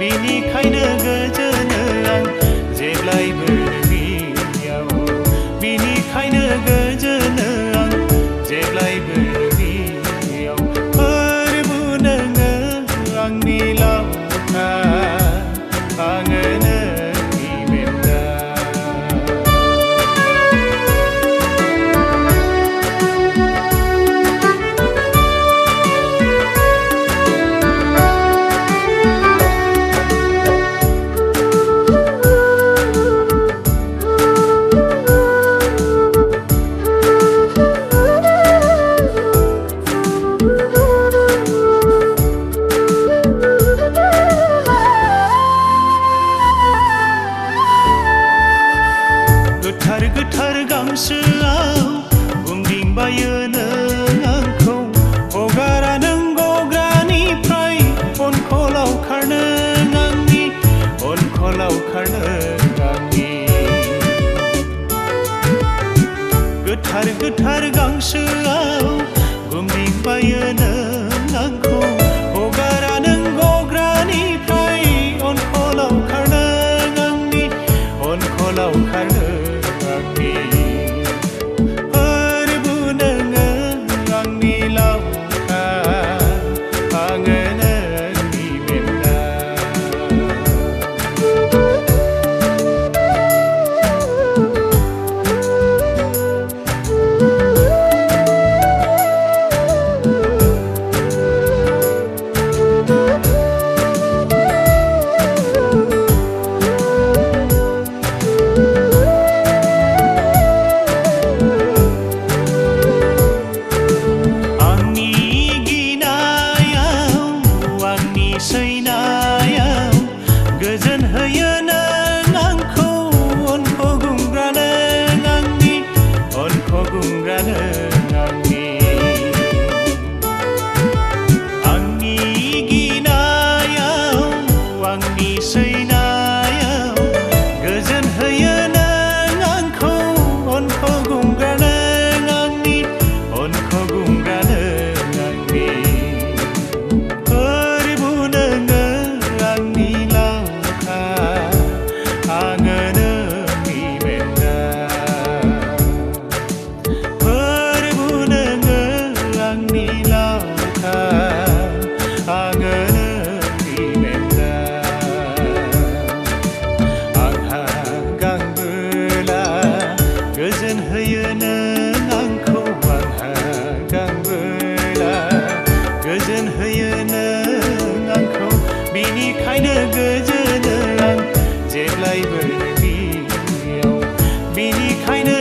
बिनिखायनो गोजोनो आं जेब्लायबो नोंनियाव बिनिखायनो गोजोनो आं जेब्लायबो नोंनियाव फोरबो नोङो आंनि लावखार आङो नोंनि बेन्दा गोथार गोथार गांसोआव गुमदिंबायो नों आंखौ हगारा नों गग्रानिफ्राय अनखलाव खारनो आंनि अनखलाव खारनो आंनि गोथार गोथार गांसोआव गुमदिंबायो नों आंखौ हगारा नों गग्रानिफ्राय अनखलाव खारनो आंनि अनखलाव खारनो फोरबो नोङो आंनि लावखार आङो नोंनि बेन्दा सैनायाव गोजोन होयो नों आंखौ अनखौ गुमग्रा नों आंनि अनखौ गुमग्रा नों आंनि गिनायाव आंनि सैनायाव गोजोन होयो नों आंखौ अनखौ गुमग्रा नों आंनि अनखौ गुमग्रा नों गोजोन होयो नों आंखौ आंहा गांबोला गोजोन होयो नों आंखौ बिनिखायनो गोजोनो आं जेब्लायबो नोंनियाव बिनिखायनो